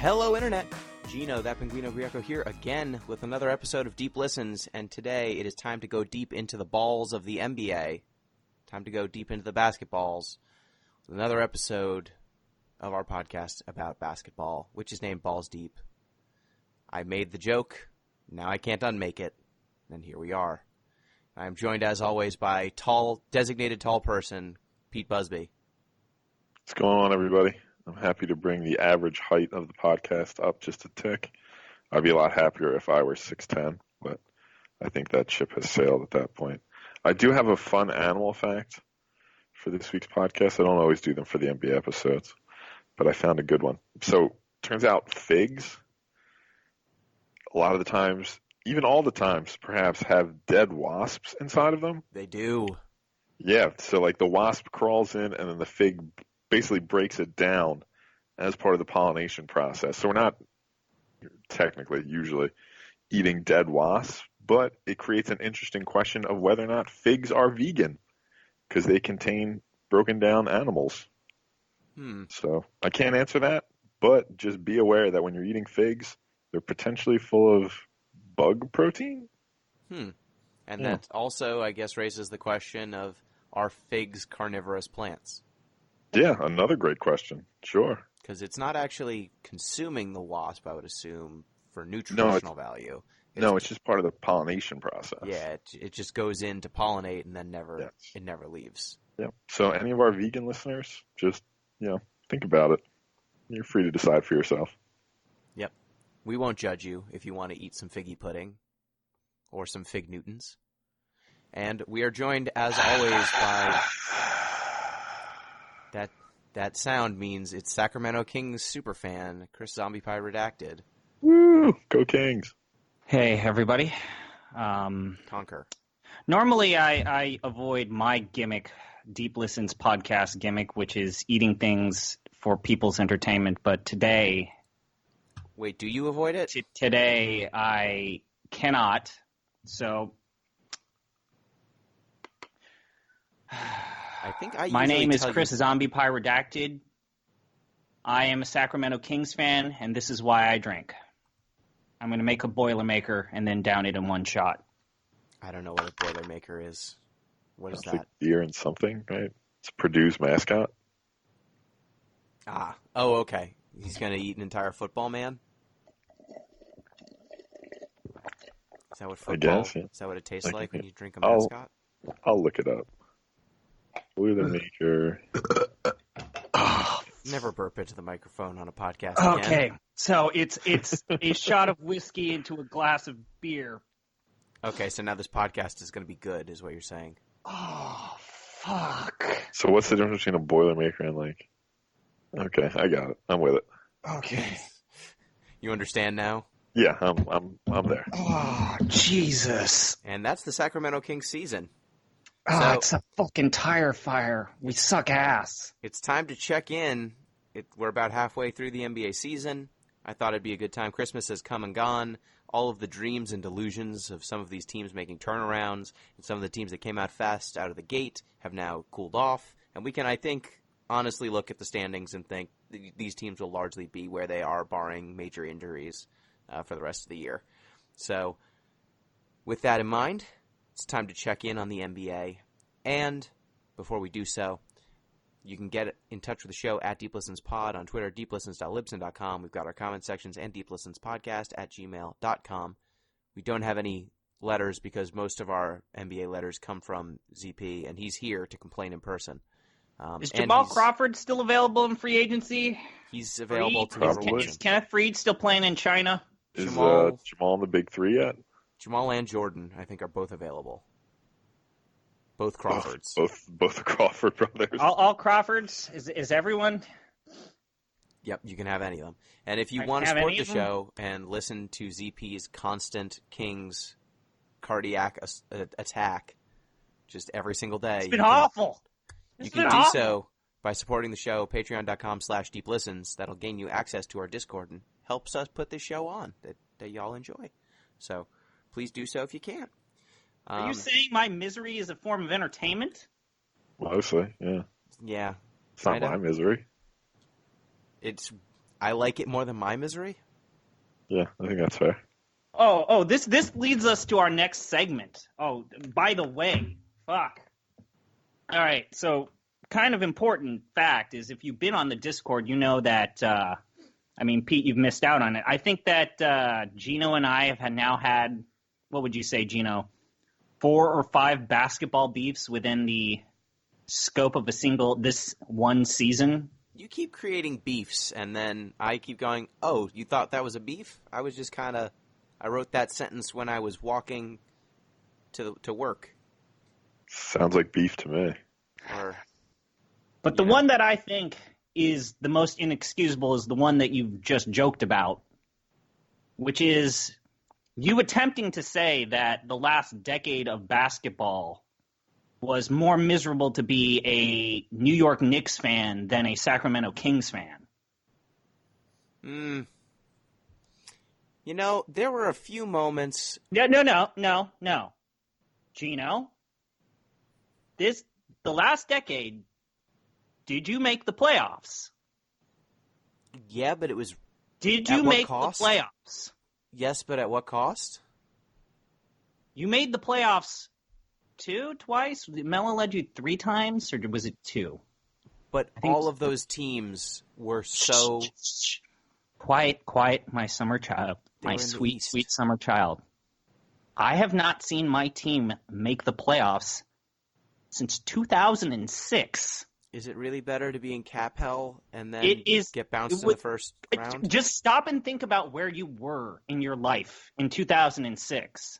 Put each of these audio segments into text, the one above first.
Hello, Internet. Gino, that Pinguino Greco here again with another episode of Deep Listens, and today it is time to go deep into the balls of the NBA. Time to go deep into the basketballs with another episode of our podcast about basketball, which is named Balls Deep. I made the joke, now I can't unmake it, and here we are. I'm joined, as always, by designated tall person, Pete Busby. What's going on, everybody? I'm happy to bring the average height of the podcast up just a tick. I'd be a lot happier if I were 6'10", but I think that ship has sailed at that point. I do have a fun animal fact for this week's podcast. I don't always do them for the NBA episodes, but I found a good one. So, turns out figs, a lot of the times, even all the times, perhaps, have dead wasps inside of them. They do. Yeah, so like the wasp crawls in and then the fig basically breaks it down as part of the pollination process. So we're not technically usually eating dead wasps, but it creates an interesting question of whether or not figs are vegan because they contain broken down animals. So I can't answer that, but just be aware that when you're eating figs, they're potentially full of bug protein. And that also, I guess, raises the question of, are figs carnivorous plants? Yeah, another great question. Sure. Because it's not actually consuming the wasp, I would assume, for nutritional value. It's just part of the pollination process. Yeah, it just goes in to pollinate and then it never leaves. Yeah. So any of our vegan listeners, just, think about it. You're free to decide for yourself. Yep. We won't judge you if you want to eat some figgy pudding or some fig Newtons. And we are joined, as always, by... That sound means it's Sacramento Kings superfan, Chris ZombiePie Redacted. Woo! Go Kings! Hey, everybody. Conquer. Normally, I avoid my gimmick, Deep Listens podcast gimmick, which is eating things for people's entertainment. But today... Wait, do you avoid it? Today, I cannot. So... I think I My name is Chris you... ZombiePie Redacted. I am a Sacramento Kings fan, and this is why I drink. I'm going to make a Boilermaker and then down it in one shot. I don't know what a Boilermaker is. What is that? Like beer and something, right? It's Purdue's mascot. Ah. Oh, okay. He's going to eat an entire football man? Is that what football? I guess, yeah. Is that what it tastes like when you drink a mascot? I'll look it up. Boilermaker. Never burp into the microphone on a podcast Okay, again. So it's a shot of whiskey into a glass of beer. Okay, so now this podcast is going to be good, is what you're saying. Oh, fuck. So what's the difference between a Boilermaker and Okay, I got it. I'm with it. Okay. You understand now? Yeah, I'm there. Oh, Jesus. And that's the Sacramento Kings season. Oh, it's a fucking tire fire. We suck ass. It's time to check in. We're about halfway through the NBA season. I thought it'd be a good time. Christmas has come and gone. All of the dreams and delusions of some of these teams making turnarounds and some of the teams that came out fast out of the gate have now cooled off. And we can, I think, honestly look at the standings and think these teams will largely be where they are, barring major injuries for the rest of the year. So with that in mind, it's time to check in on the NBA. And before we do so, you can get in touch with the show at DeepListensPod on Twitter, deeplistens.libsyn.com. We've got our comment sections and deeplistenspodcast@gmail.com. We don't have any letters because most of our NBA letters come from ZP, and he's here to complain in person. Is Jamal Crawford still available in free agency? He's available to Probably. Is Kenneth Faried still playing in China? Is Jamal in the Big Three yet? Jamal and Jordan, I think, are both available. Both Crawfords. Both the Crawford brothers. All Crawfords? Is everyone? Yep, you can have any of them. And if you want to support the show and listen to ZP's constant Kings cardiac attack just every single day. It's been awful. You can do so by supporting the show, patreon.com/deeplistens. That'll gain you access to our Discord and helps us put this show on that y'all enjoy. So please do so if you can. Are you saying my misery is a form of entertainment? Mostly, yeah. Yeah. It's not my misery. I like it more than my misery. Yeah, I think that's fair. This leads us to our next segment. Oh, by the way, fuck. All right, so kind of important fact is if you've been on the Discord, you know that, Pete, you've missed out on it. I think that Gino and I have now had, what would you say, Gino, 4 or 5 basketball beefs within the scope of this one season. You keep creating beefs, and then I keep going, oh, you thought that was a beef? I was just I wrote that sentence when I was walking to work. Sounds like beef to me. But the one that I think is the most inexcusable is the one that you've just joked about, which is you attempting to say that the last decade of basketball was more miserable to be a New York Knicks fan than a Sacramento Kings fan. There were a few moments. No. Gino, the last decade, did you make the playoffs? Yeah, but it was. Did you make the playoffs? Yes, but at what cost? You made the playoffs twice? Melo led you 3 times, or was it 2? But all of those teams were so... Quiet, my summer child. My sweet, sweet summer child. I have not seen my team make the playoffs since 2006. Is it really better to be in cap hell and then get bounced in the first round? Just stop and think about where you were in your life in 2006.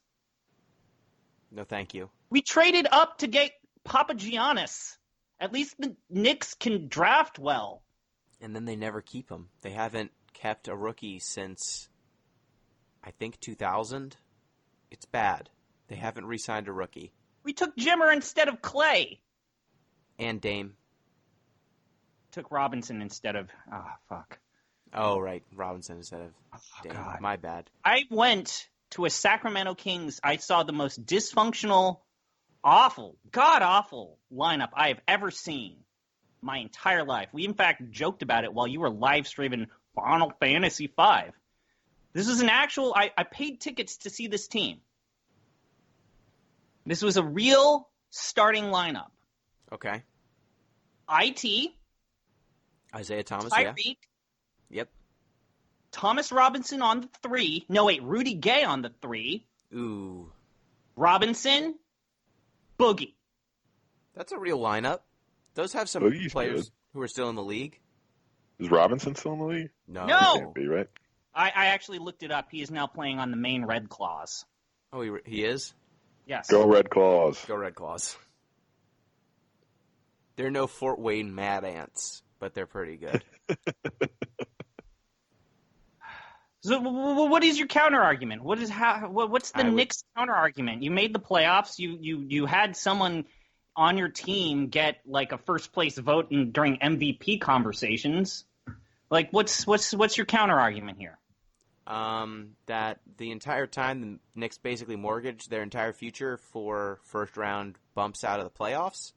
No, thank you. We traded up to get Papagiannis. At least the Knicks can draft well. And then they never keep him. They haven't kept a rookie since, I think, 2000. It's bad. They haven't re-signed a rookie. We took Jimmer instead of Clay. And Dame. Took Robinson instead of... Oh, fuck. Oh, right. Robinson instead of Dame. God. My bad. I went to a Sacramento Kings. I saw the most dysfunctional, awful, god-awful lineup I have ever seen my entire life. We, in fact, joked about it while you were live streaming Final Fantasy V. This is an actual... I paid tickets to see this team. This was a real starting lineup. Okay. IT. Isaiah Thomas, Tyreek. Yep. Thomas Robinson on the 3. No, wait, Rudy Gay on the 3. Ooh. Robinson. Boogie. That's a real lineup. Those have some Boogie's players good. Who are still in the league. Is Robinson still in the league? No. No! Can't be, right? I actually looked it up. He is now playing on the main Red Claws. Oh, he is? Yes. Go Red Claws. Go Red Claws. They're no Fort Wayne Mad Ants, but they're pretty good. So, what is your counter argument? What's the Knicks counter argument? You made the playoffs. You had someone on your team get like a first place vote during MVP conversations. Like, what's your counter argument here? That the entire time the Knicks basically mortgaged their entire future for first round bumps out of the playoffs.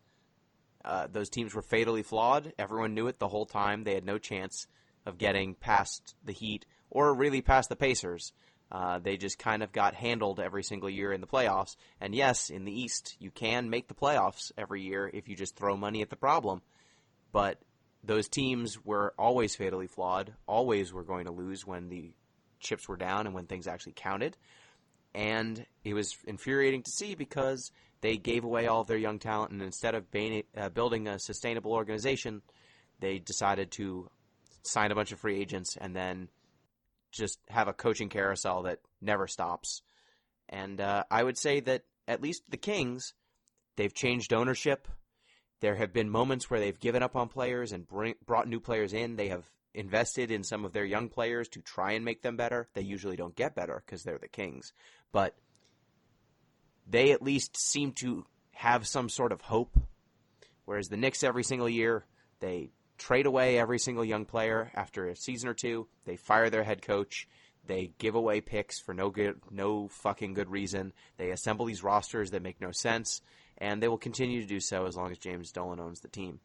Those teams were fatally flawed. Everyone knew it the whole time. They had no chance of getting past the Heat or really past the Pacers. They just kind of got handled every single year in the playoffs. And yes, in the East, you can make the playoffs every year if you just throw money at the problem. But those teams were always fatally flawed, always were going to lose when the chips were down and when things actually counted. And it was infuriating to see because they gave away all of their young talent, and instead of building a sustainable organization, they decided to sign a bunch of free agents and then just have a coaching carousel that never stops. And I would say that at least the Kings, they've changed ownership. There have been moments where they've given up on players and brought new players in. They have invested in some of their young players to try and make them better. They usually don't get better because they're the Kings. But they at least seem to have some sort of hope. Whereas the Knicks every single year, they trade away every single young player after a season or two. They fire their head coach. They give away picks for no fucking good reason. They assemble these rosters that make no sense. And they will continue to do so as long as James Dolan owns the team.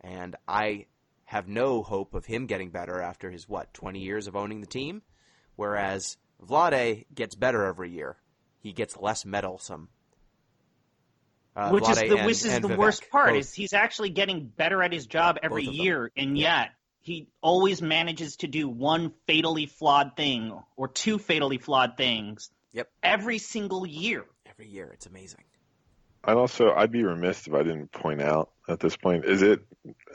And I have no hope of him getting better after his, 20 years of owning the team? Whereas Vlade gets better every year. He gets less meddlesome. Which is the Vivek, worst part, both. is he's actually getting better at his job every year, and yet he always manages to do one fatally flawed thing or two fatally flawed things every single year. Every year. It's amazing. I'd be remiss if I didn't point out at this point,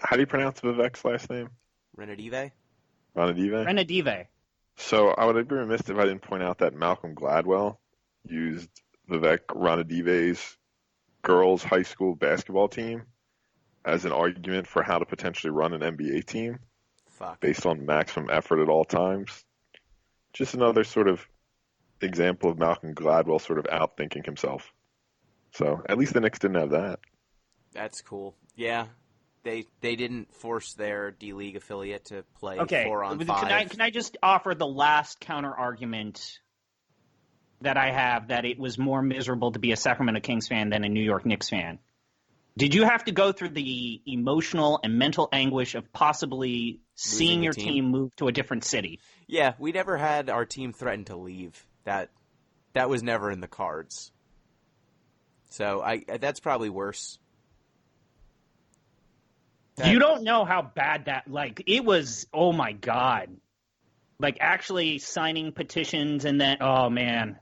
how do you pronounce Vivek's last name? Renadive? Renadive. So I would be remiss if I didn't point out that Malcolm Gladwell used Vivek Ranadive's girls' high school basketball team as an argument for how to potentially run an NBA team based on maximum effort at all times. Just another sort of example of Malcolm Gladwell sort of outthinking himself. So at least the Knicks didn't have that. That's cool. Yeah. They didn't force their D-League affiliate to play 4-on-5. Can I just offer the last counter argument that I have, that it was more miserable to be a Sacramento Kings fan than a New York Knicks fan? Did you have to go through the emotional and mental anguish of possibly seeing your team move to a different city? Yeah, we never had our team threaten to leave. That was never in the cards. So that's probably worse. You don't know how bad that, it was, oh my God. Actually signing petitions and then, oh man.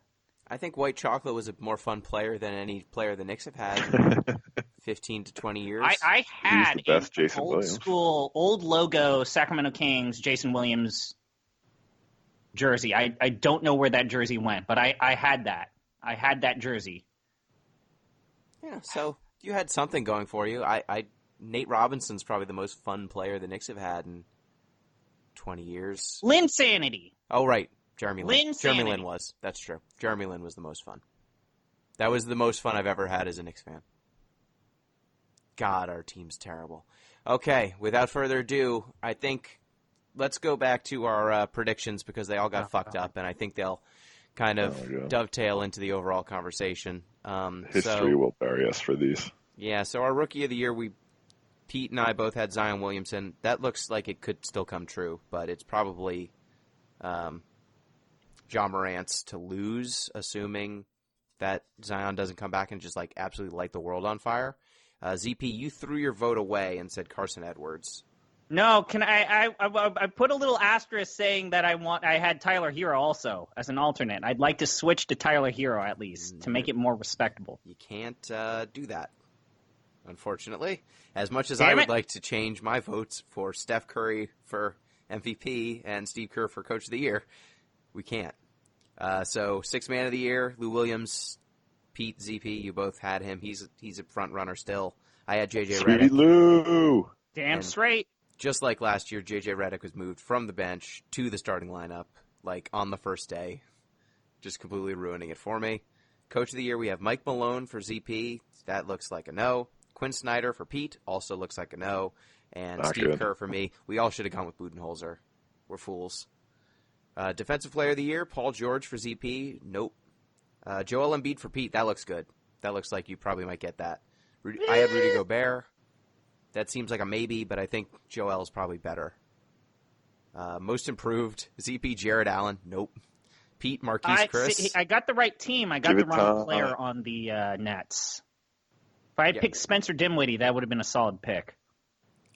I think White Chocolate was a more fun player than any player the Knicks have had in 15 to 20 years. I had an old logo Sacramento Kings Jason Williams jersey. I don't know where that jersey went, but I had that. I had that jersey. Yeah, so you had something going for you. Nate Robinson's probably the most fun player the Knicks have had in 20 years. Linsanity. Oh, right. Jeremy Lin. Linsanity. Jeremy Lin was. That's true. Jeremy Lin was the most fun. That was the most fun I've ever had as a Knicks fan. God, our team's terrible. Okay, without further ado, I think let's go back to our predictions because they all got fucked up, and I think they'll kind of dovetail into the overall conversation. History will bury us for these. Yeah, so our Rookie of the Year, Pete and I both had Zion Williamson. That looks like it could still come true, but it's probably Ja Morant's to lose, assuming that Zion doesn't come back and just absolutely light the world on fire. ZP, you threw your vote away and said Carson Edwards. No, can I put a little asterisk saying that I had Tyler Hero also as an alternate. I'd like to switch to Tyler Hero at least to make it more respectable. You can't do that, unfortunately. As much as I would like to change my votes for Steph Curry for MVP and Steve Kerr for Coach of the Year, we can't. So Sixth Man of the Year, Lou Williams, Pete, ZP, you both had him. He's a front runner still. I had JJ Redick. Sweet Lou! Damn straight. Just like last year, JJ Redick was moved from the bench to the starting lineup, on the first day, just completely ruining it for me. Coach of the Year, we have Mike Malone for ZP. That looks like a no. Quinn Snyder for Pete also looks like a no. And Not Steve good. Kerr for me. We all should have gone with Budenholzer. We're fools. Defensive Player of the Year, Paul George for ZP. Nope. Joel Embiid for Pete. That looks good. That looks like you probably might get that. I had Rudy Gobert. That seems like a maybe, but I think Joel's probably better. Most improved, ZP, Jared Allen. Nope. Pete, Marquise Chris. I got the right team. I got the wrong player on the Nets. If I had picked Spencer Dinwiddie, that would have been a solid pick.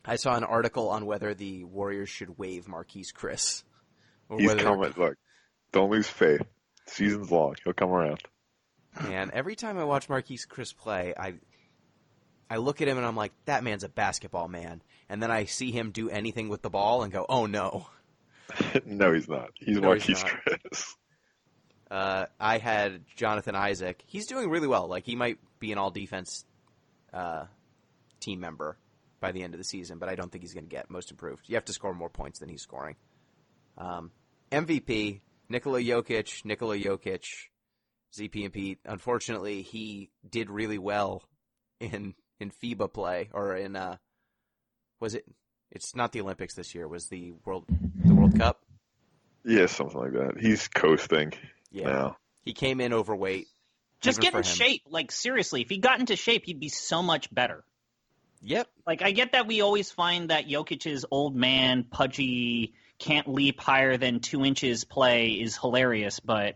I saw an article on whether the Warriors should waive Marquise Chris. He's coming. Look, don't lose faith. Season's long. He'll come around. And every time I watch Marquise Chris play, I look at him and I'm like, that man's a basketball man. And then I see him do anything with the ball and go, oh no. No, he's not. He's Marquise Chris. I had Jonathan Isaac. He's doing really well. He might be an all-defense team member by the end of the season, but I don't think he's going to get most improved. You have to score more points than he's scoring. MVP, Nikola Jokic, ZP and Pete. Unfortunately, he did really well in FIBA play, or in was it? It's not the Olympics this year. Was the World Cup? Yeah, something like that. He's coasting now. He came in overweight. Just get in shape. Seriously, if he got into shape, he'd be so much better. Yep. Like, I get that we always find that Jokic's old man, pudgy, can't leap higher than 2 inches play is hilarious, but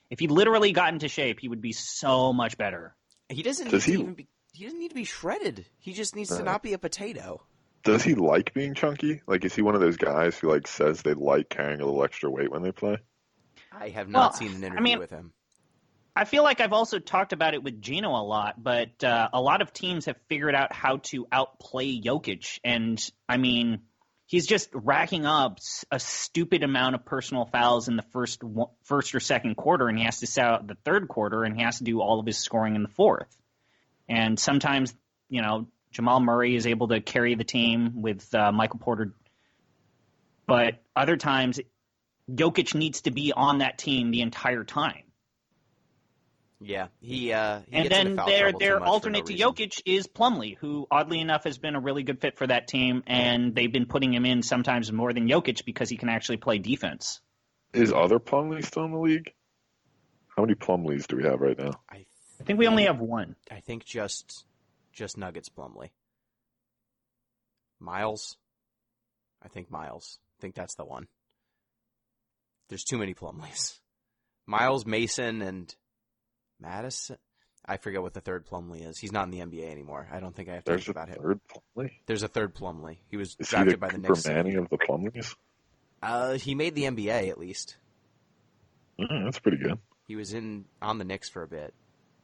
if he literally got into shape, he would be so much better. He doesn't he doesn't need to be shredded. He just needs to not be a potato. Does he like being chunky? Like, is he one of those guys who like says they like carrying a little extra weight when they play? I have not seen an interview with him. I feel like I've also talked about it with Gino a lot, but a lot of teams have figured out how to outplay Jokic. And, I mean, he's just racking up a stupid amount of personal fouls in the first or second quarter, and he has to sit out the third quarter, and he has to do all of his scoring in the fourth. And sometimes, Jamal Murray is able to carry the team with Michael Porter. But other times, Jokic needs to be on that team the entire time. Yeah, and then their alternate to Jokic is Plumlee, who oddly enough has been a really good fit for that team, and they've been putting him in sometimes more than Jokic because he can actually play defense. Is other Plumlee still in the league? How many Plumlees do we have right now? I think we only have one. I think just Nuggets Plumlee. Miles? I think Miles. I think that's the one. There's too many Plumlees. Miles, Mason, and Madison? I forget what the third Plumlee is. He's not in the NBA anymore. I don't think I have to think about him. Third Plumlee? There's a third Plumlee. He was drafted by the Knicks. Is he the Manning of the Plumlees? He made the NBA at least. That's pretty good. He was on the Knicks for a bit,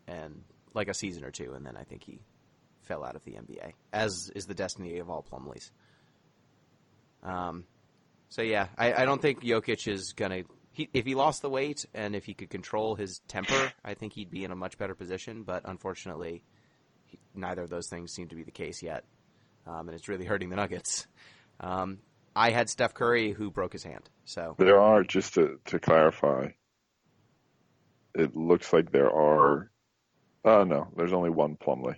and like a season or two, and then I think he fell out of the NBA, as is the destiny of all Plumlees. So yeah, I don't think Jokic is gonna. If he lost the weight and if he could control his temper, I think he'd be in a much better position. But unfortunately, neither of those things seem to be the case yet, and it's really hurting the Nuggets. I had Steph Curry who broke his hand. So there are, just to clarify, it looks like there are. No, there's only one Plumlee.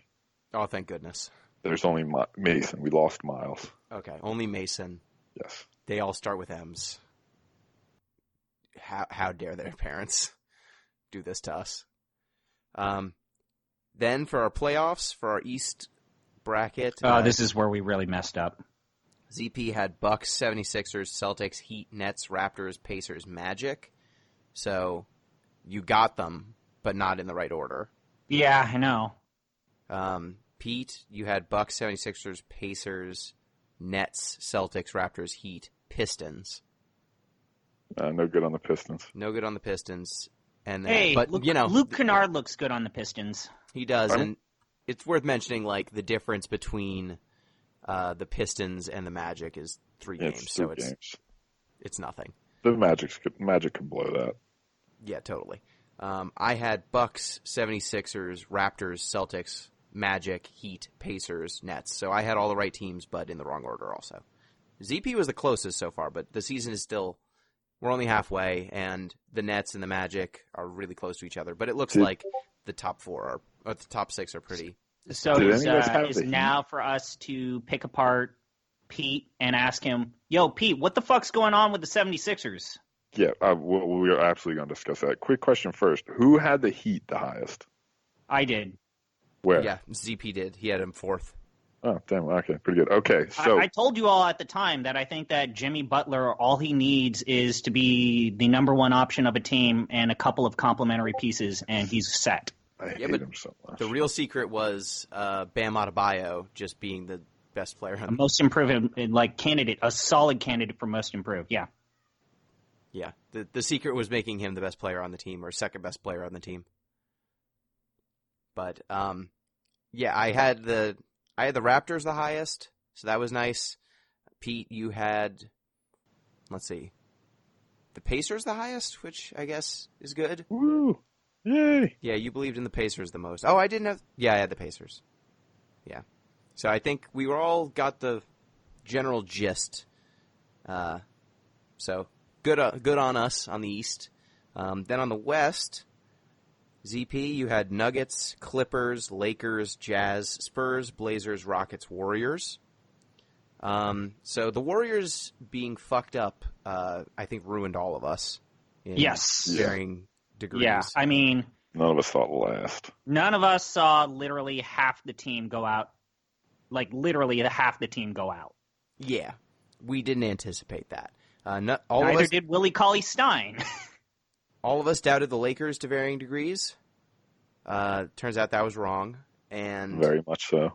Oh, thank goodness. There's only Mason. We lost Miles. Okay, only Mason. Yes. They all start with M's. How dare their parents do this to us? Then for our playoffs, for our East bracket. This is where we really messed up. ZP had Bucks, 76ers, Celtics, Heat, Nets, Raptors, Pacers, Magic. So you got them, but not in the right order. Yeah, I know. Pete, you had Bucks, 76ers, Pacers, Nets, Celtics, Raptors, Heat, Pistons. No good on the Pistons. No good on the Pistons. And then, hey, but Luke Kennard looks good on the Pistons. He does, and it's worth mentioning, like, the difference between the Pistons and the Magic is 3 games, so it's nothing. The Magic could blow that. Yeah, totally. I had Bucks, 76ers, Raptors, Celtics, Magic, Heat, Pacers, Nets. So I had all the right teams, but in the wrong order also. ZP was the closest so far, but the season is still... We're only halfway, and the Nets and the Magic are really close to each other. But it looks like the top 4 or the top 6 are pretty... So is now for us to pick apart Pete and ask him, yo, Pete, what the fuck's going on with the 76ers? Yeah, we are absolutely going to discuss that. Quick question first. Who had the Heat the highest? I did. Where? Yeah, ZP did. He had him 4th. Oh, damn. Okay, pretty good. Okay, so... I told you all at the time that I think that Jimmy Butler, all he needs is to be the number 1 option of a team and a couple of complementary pieces, and he's set. I hate him so much. The real secret was Bam Adebayo just being the best player. A most improved, candidate, a solid candidate for most improved, yeah. Yeah, the secret was making him the best player on the team, or second best player on the team. But, yeah, I had the Raptors the highest, so that was nice. Pete, you had, let's see, the Pacers the highest, which I guess is good. Woo! Yay! Yeah, you believed in the Pacers the most. Oh, I didn't have... Yeah, I had the Pacers. Yeah. So I think we were all got the general gist. So good on us on the East. Then on the West... ZP, you had Nuggets, Clippers, Lakers, Jazz, Spurs, Blazers, Rockets, Warriors. So the Warriors being fucked up, I think, ruined all of us in varying degrees. Yeah, I mean... None of us thought last. None of us saw literally half the team go out like literally half the team go out. Yeah, we didn't anticipate that. Neither did Willie Cauley-Stein. All of us doubted the Lakers to varying degrees. Turns out that was wrong. And very much so.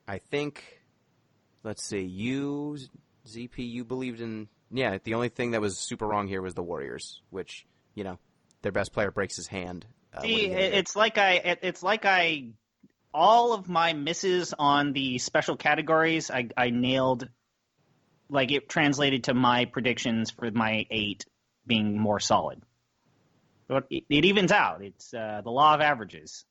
I think, let's see, ZP, you believed in, the only thing that was super wrong here was the Warriors, which, their best player breaks his hand. See, all of my misses on the special categories, I nailed, like it translated to my predictions for my 8 being more solid. But it evens out. It's the law of averages.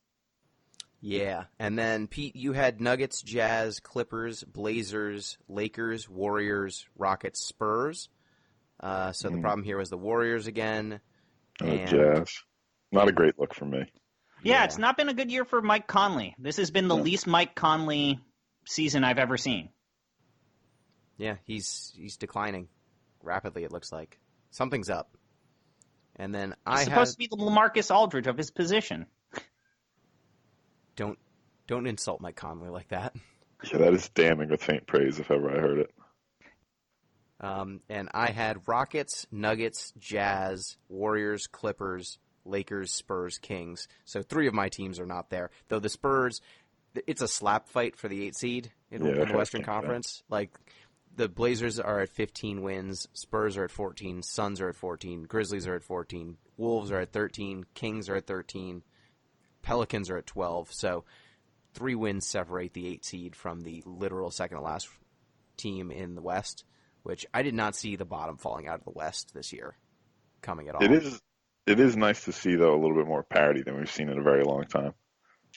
Yeah, and then Pete, you had Nuggets, Jazz, Clippers, Blazers, Lakers, Warriors, Rockets, Spurs. So the problem here was the Warriors again. And Jazz. Not a great look for me. Yeah, it's not been a good year for Mike Conley. This has been the least Mike Conley season I've ever seen. Yeah, he's declining rapidly, it looks like. Something's up. And then He's supposed to be the LaMarcus Aldridge of his position. Don't insult Mike Conley like that. Yeah, that is damning with faint praise if ever I heard it. And I had Rockets, Nuggets, Jazz, Warriors, Clippers, Lakers, Spurs, Kings. So 3 of my teams are not there. Though the Spurs, it's a slap fight for the 8 seed in the Western Conference. Like, the Blazers are at 15 wins, Spurs are at 14, Suns are at 14, Grizzlies are at 14, Wolves are at 13, Kings are at 13, Pelicans are at 12. So 3 wins separate the 8 seed from the literal second to last team in the West, which I did not see the bottom falling out of the West this year coming at all. It is nice to see, though, a little bit more parity than we've seen in a very long time.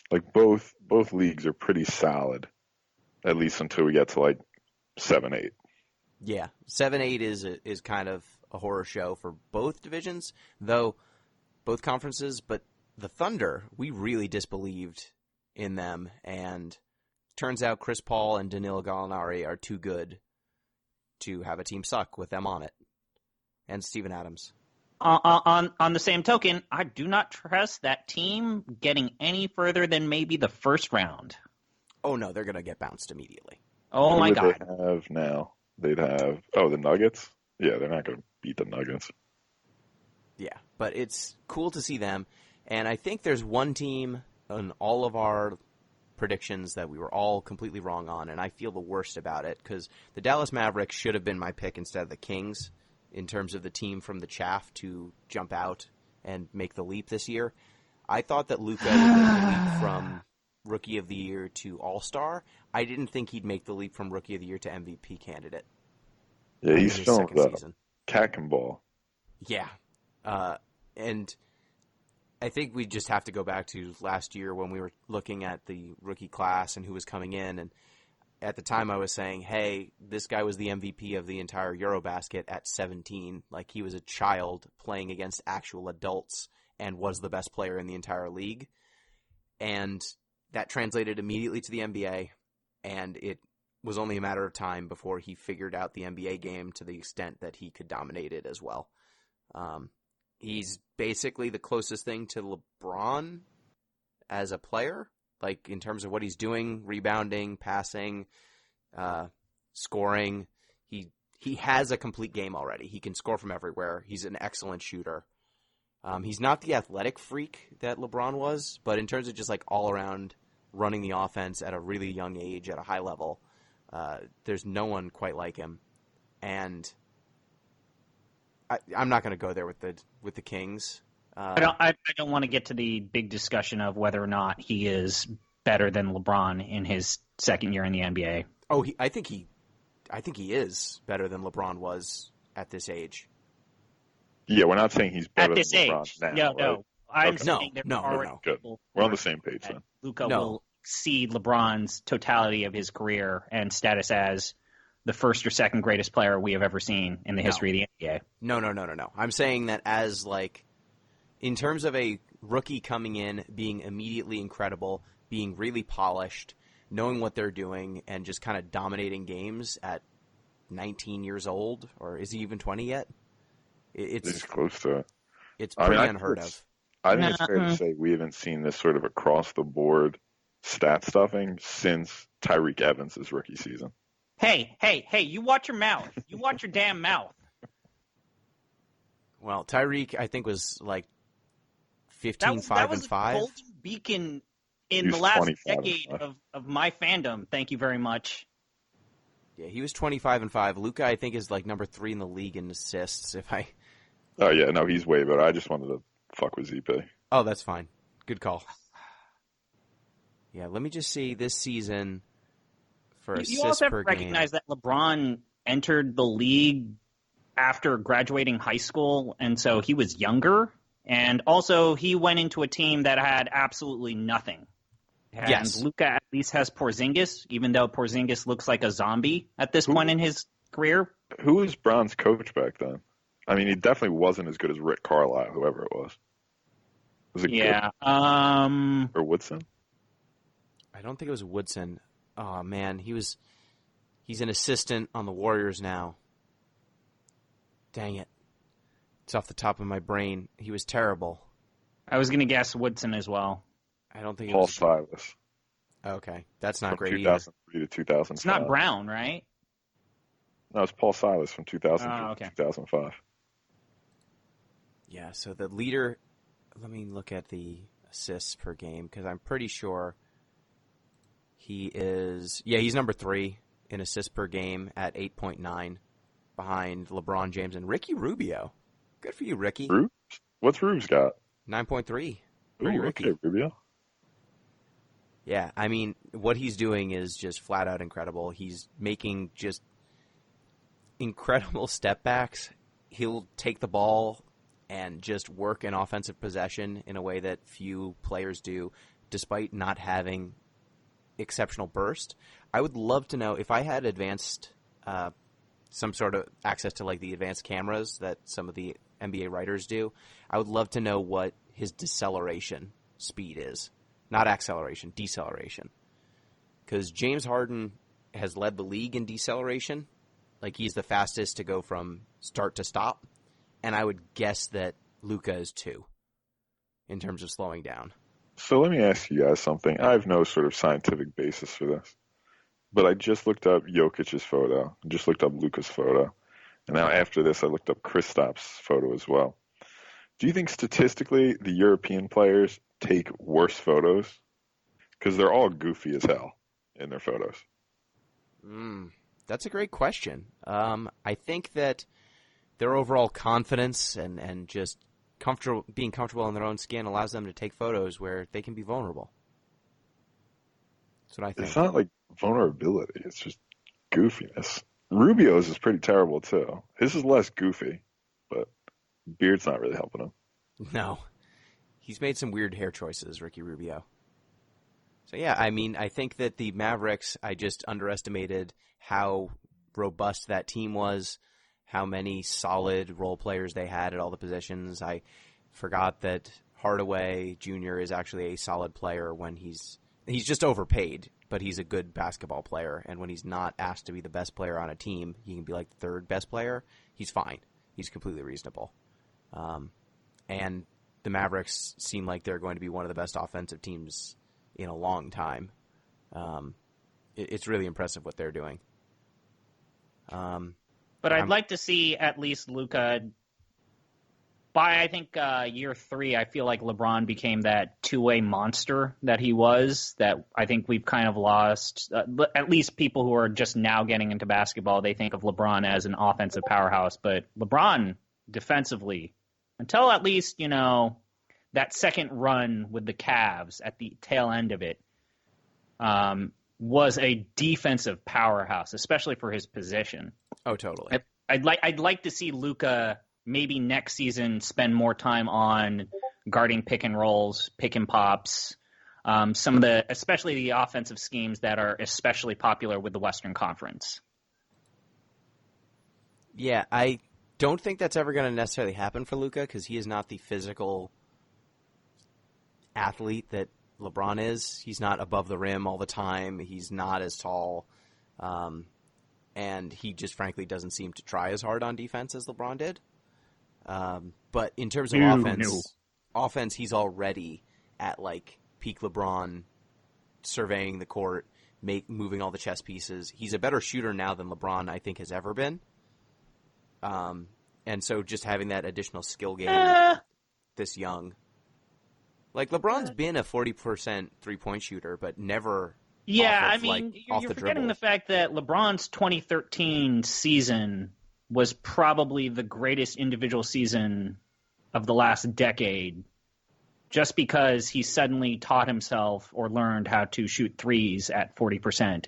Like, both leagues are pretty solid, at least until we get to, like, 7-8. Yeah, 7-8 is kind of a horror show for both divisions, though both conferences, but the Thunder, we really disbelieved in them, and turns out Chris Paul and Danilo Gallinari are too good to have a team suck with them on it. And Steven Adams. On the same token, I do not trust that team getting any further than maybe the first round. Oh, no, they're going to get bounced immediately. Oh, my God. They have now? They'd have, the Nuggets? Yeah, they're not going to beat the Nuggets. Yeah, but it's cool to see them. And I think there's one team on all of our predictions that we were all completely wrong on, and I feel the worst about it because the Dallas Mavericks should have been my pick instead of the Kings in terms of the team from the chaff to jump out and make the leap this year. I thought that Luka would make the leap from Rookie of the Year to All-Star. I didn't think he'd make the leap from Rookie of the Year to MVP candidate. Yeah, he's still the cat and ball. Yeah. And I think we just have to go back to last year when we were looking at the rookie class and who was coming in. And at the time I was saying, hey, this guy was the MVP of the entire Eurobasket at 17. Like, he was a child playing against actual adults and was the best player in the entire league. And that translated immediately to the NBA. And it was only a matter of time before he figured out the NBA game to the extent that he could dominate it as well. He's basically the closest thing to LeBron as a player, like in terms of what he's doing, rebounding, passing, scoring. He has a complete game already. He can score from everywhere. He's an excellent shooter. He's not the athletic freak that LeBron was, but in terms of just like all around running the offense at a really young age at a high level, there's no one quite like him. And I'm not going to go there with the Kings. I don't want to get to the big discussion of whether or not he is better than LeBron in his second year in the NBA. Oh, I think he is better than LeBron was at this age. Yeah, we're not saying he's better at this than LeBron age. now. No, right? no. I'm Okay. saying there are no. Good. We're on the same page then. Luka will exceed LeBron's totality of his career and status as the first or second greatest player we have ever seen in the history of the NBA. No. I'm saying that as, like, in terms of a rookie coming in, being immediately incredible, being really polished, knowing what they're doing, and just kind of dominating games at 19 years old, or is he even 20 yet? He's close to it. It's pretty unheard of. I think it's fair to say we haven't seen this sort of across-the-board stat stuffing since Tyreek Evans' rookie season. Hey, you watch your mouth. You watch your damn mouth. Well, Tyreek, I think, was like 15, 5, that and was 5. a golden beacon in He the was last 25 and decade 5. of my fandom. Thank you very much. Yeah, he was 25 and 5. Luka, I think, is like number 3 in the league in assists. Oh, yeah, no, he's way better. I just wanted to fuck with ZP. Oh, that's fine. Good call. Yeah, let me just see this season for You assists also have per to recognize that LeBron entered the league after graduating high school, and so he was younger. And also, he went into a team that had absolutely nothing. And Yes. Luka at least has Porzingis, even though Porzingis looks like a zombie at this point in his career. Who was Bron's coach back then? I mean, he definitely wasn't as good as Rick Carlisle, whoever it was. Was it Yeah. good? Or Woodson? I don't think it was Woodson. Oh, man. He's an assistant on the Warriors now. Dang it. It's off the top of my brain. He was terrible. I was going to guess Woodson as well. I don't think Paul it was... Silas. Okay. That's not from great 2003 to 2005. It's not Brown, right? No, it's Paul Silas from 2000 okay. to 2005. Yeah, so the leader... Let me look at the assists per game, because I'm pretty sure he is... Yeah, he's number 3 in assists per game at 8.9, behind LeBron James and Ricky Rubio. Good for you, Ricky. Rubes? What's Rubes got? 9.3. Pretty Ooh, Ricky. okay, Rubio. Yeah, I mean, what he's doing is just flat out incredible. He's making just incredible step backs. He'll take the ball and just work an offensive possession in a way that few players do, despite not having exceptional burst. I would love to know, if I had advanced, some sort of access to like the advanced cameras that some of the NBA writers do, I would love to know what his deceleration speed is. Not acceleration, deceleration. Because James Harden has led the league in deceleration. Like, he's the fastest to go from start to stop. And I would guess that Luka is 2 in terms of slowing down. So let me ask you guys something. I have no sort of scientific basis for this. But I just looked up Jokic's photo. I just looked up Luka's photo. And now after this, I looked up Kristaps' photo as well. Do you think statistically the European players take worse photos? Because they're all goofy as hell in their photos. That's a great question. I think that their overall confidence and just being comfortable in their own skin allows them to take photos where they can be vulnerable. That's what I think. It's not like vulnerability. It's just goofiness. Rubio's is pretty terrible, too. His is less goofy, but beard's not really helping him. No. He's made some weird hair choices, Ricky Rubio. So, yeah, I mean, I think that the Mavericks, I just underestimated how robust that team was, how many solid role players they had at all the positions. I forgot that Hardaway Jr. is actually a solid player when he's just overpaid, but he's a good basketball player. And when he's not asked to be the best player on a team, he can be like the third best player. He's fine. He's completely reasonable. And the Mavericks seem like they're going to be one of the best offensive teams in a long time. It's really impressive what they're doing. But I'd like to see at least Luka. By, I think, year 3, I feel like LeBron became that two-way monster that he was, that I think we've kind of lost. At least people who are just now getting into basketball, they think of LeBron as an offensive powerhouse. But LeBron, defensively, until at least, that second run with the Cavs at the tail end of it, was a defensive powerhouse, especially for his position. Oh, totally. I'd like to see Luka maybe next season spend more time on guarding pick and rolls, pick and pops, some of the, especially the offensive schemes that are especially popular with the Western Conference. Yeah, I don't think that's ever going to necessarily happen for Luka because he is not the physical athlete that LeBron is. He's not above the rim all the time. He's not as tall. And he just frankly doesn't seem to try as hard on defense as LeBron did. But in terms of offense, he's already at like peak LeBron, surveying the court, moving all the chess pieces. He's a better shooter now than LeBron, I think, has ever been. And so just having that additional skill game this young. Like, LeBron's been a 40% three-point shooter, but never Yeah, off of, you're forgetting the fact that LeBron's 2013 season was probably the greatest individual season of the last decade, just because he suddenly taught himself or learned how to shoot threes at 40%.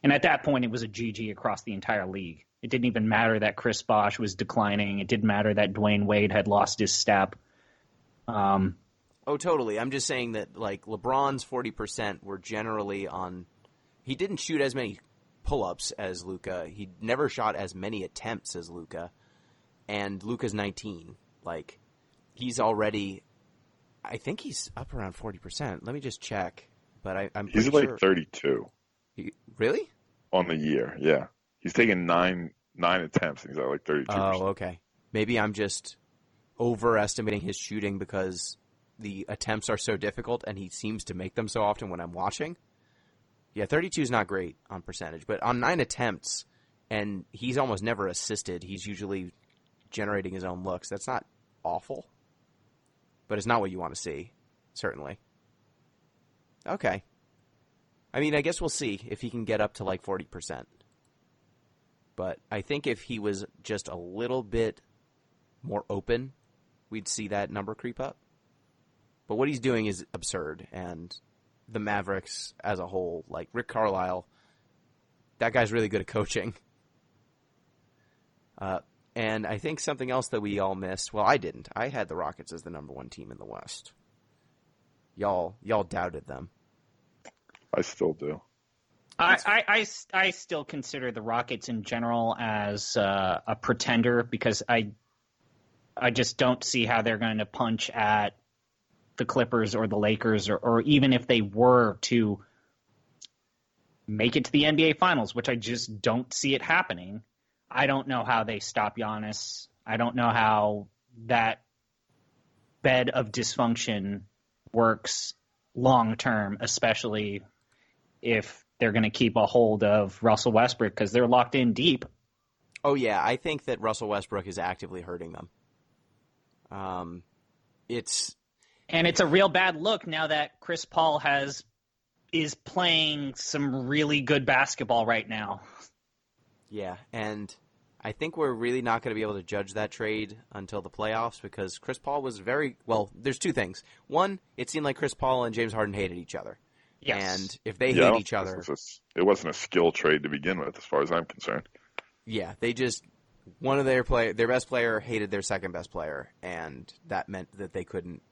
And at that point, it was a GG across the entire league. It didn't even matter that Chris Bosh was declining. It didn't matter that Dwayne Wade had lost his step. Oh, totally. I'm just saying that, like, LeBron's 40% were generally on... He didn't shoot as many pull-ups as Luka. He never shot as many attempts as Luka. And Luka's 19. Like, he's already... I think he's up around 40%. Let me just check. But I'm pretty sure... He's like 32. Really? On the year, yeah. He's taken nine attempts, and he's at like 32%. Oh, okay. Maybe I'm just overestimating his shooting because the attempts are so difficult, and he seems to make them so often when I'm watching. Yeah, 32 is not great on percentage, but on 9 attempts, and he's almost never assisted. He's usually generating his own looks. That's not awful, but it's not what you want to see, certainly. Okay. I mean, I guess we'll see if he can get up to like 40%. But I think if he was just a little bit more open, we'd see that number creep up. But what he's doing is absurd, and the Mavericks as a whole, like Rick Carlisle, that guy's really good at coaching. And I think something else that we all missed, well, I didn't. I had the Rockets as the number 1 team in the West. Y'all doubted them. I still do. I still consider the Rockets in general as a pretender because I just don't see how they're going to punch at the Clippers or the Lakers or even if they were to make it to the NBA Finals, which I just don't see it happening. I don't know how they stop Giannis. I don't know how that bed of dysfunction works long term, especially if they're going to keep a hold of Russell Westbrook because they're locked in deep. Oh, yeah. I think that Russell Westbrook is actively hurting them. It's a real bad look now that Chris Paul is playing some really good basketball right now. Yeah, and I think we're really not going to be able to judge that trade until the playoffs because Chris Paul was there's 2 things. One, it seemed like Chris Paul and James Harden hated each other. Yes. And if they hate each other... It wasn't a skill trade to begin with, as far as I'm concerned. Yeah, they just... One of their best player hated their second best player, and that meant that they couldn't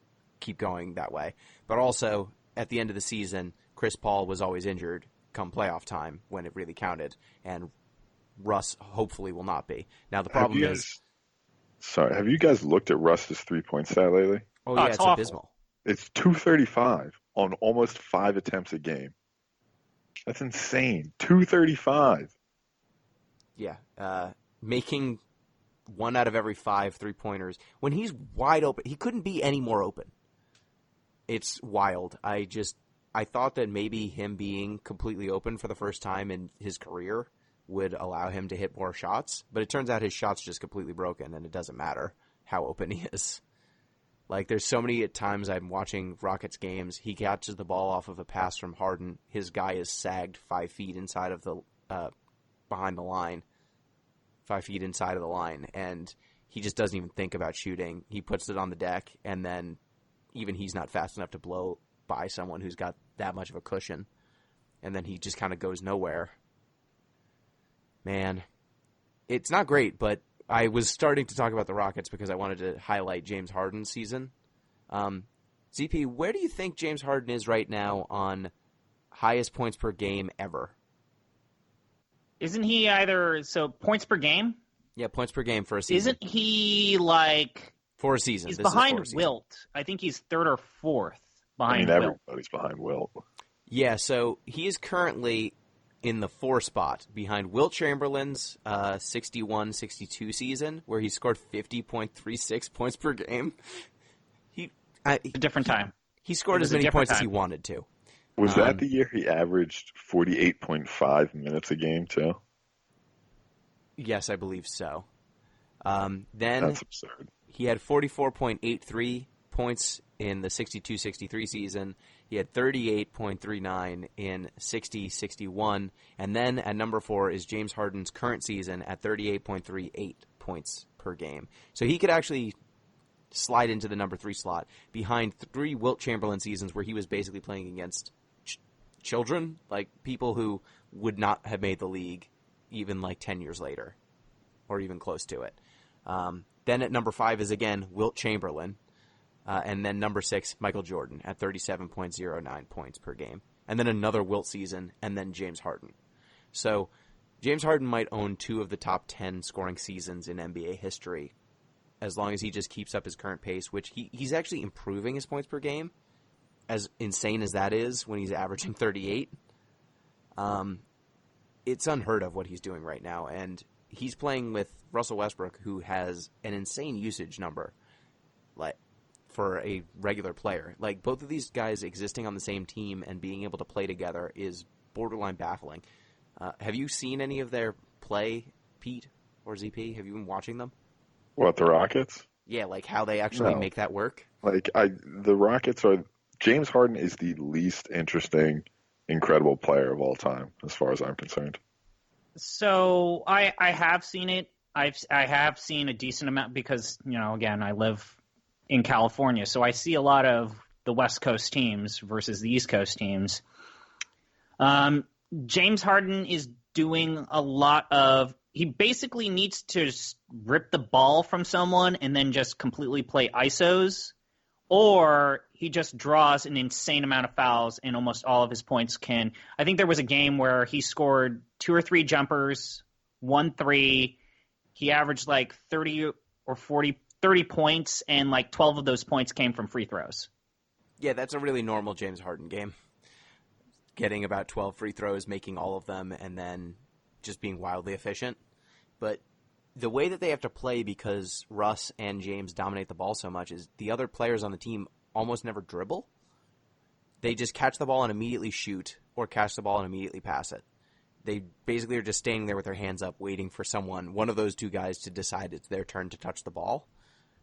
keep going that way. But also, at the end of the season, Chris Paul was always injured come playoff time when it really counted, and Russ hopefully will not be. Now, the problem is... Sorry, have you guys looked at Russ's three-point stat lately? Oh, yeah, it's abysmal. It's 235 on almost 5 attempts a game. That's insane. 235. Yeah, making 1 out of every 5 3-pointers. When he's wide open, he couldn't be any more open. It's wild. I thought that maybe him being completely open for the first time in his career would allow him to hit more shots, but it turns out his shot's just completely broken, and it doesn't matter how open he is. Like, there's so many times I'm watching Rockets games, he catches the ball off of a pass from Harden, his guy is sagged 5 feet inside of the behind the line, 5 feet inside of the line, and he just doesn't even think about shooting. He puts it on the deck, and then even he's not fast enough to blow by someone who's got that much of a cushion, and then he just kind of goes nowhere. Man, it's not great, but I was starting to talk about the Rockets because I wanted to highlight James Harden's season. ZP, where do you think James Harden is right now on highest points per game ever? Isn't he points per game? Yeah, points per game for a season. Isn't he like... For a season. He's behind Wilt. I think he's 3rd or 4th behind Wilt. Everybody's behind Wilt. Yeah, so he is currently in the 4 spot behind Wilt Chamberlain's 61-62 season, where he scored 50.36 points per game. A different time. He scored as many points as he wanted to. Was that the year he averaged 48.5 minutes a game, too? Yes, I believe so. Then That's absurd. he had 44.83 points in the 62-63 season. He had 38.39 in 60-61. And then at number 4 is James Harden's current season at 38.38 points per game. So he could actually slide into the number 3 slot behind 3 Wilt Chamberlain seasons where he was basically playing against children, like people who would not have made the league even like 10 years later or even close to it. Then at number 5 is, again, Wilt Chamberlain. And then number 6, Michael Jordan at 37.09 points per game. And then another Wilt season, and then James Harden. So James Harden might own 2 of the top 10 scoring seasons in NBA history as long as he just keeps up his current pace, which he's actually improving his points per game, as insane as that is when he's averaging 38. It's unheard of what he's doing right now, and he's playing with Russell Westbrook, who has an insane usage number, like, for a regular player. Like, both of these guys existing on the same team and being able to play together is borderline baffling. Have you seen any of their play, Pete or ZP? Have you been watching them? What, the Rockets? Yeah, like how they actually No. make that work? Like, the Rockets are... James Harden is the least interesting, incredible player of all time, as far as I'm concerned. So I have seen it. I have seen a decent amount because, again, I live in California, so I see a lot of the West Coast teams versus the East Coast teams. James Harden is doing a lot of – he basically needs to just rip the ball from someone and then just completely play ISOs, or he just draws an insane amount of fouls and almost all of his points can – I think there was a game where he scored 2 or 3 jumpers, 1 3. He averaged like 30 or 30 points, and like 12 of those points came from free throws. Yeah, that's a really normal James Harden game. Getting about 12 free throws, making all of them, and then just being wildly efficient. But the way that they have to play, because Russ and James dominate the ball so much, is the other players on the team almost never dribble. They just catch the ball and immediately shoot, or catch the ball and immediately pass it. They basically are just standing there with their hands up, waiting for one of those two guys, to decide it's their turn to touch the ball,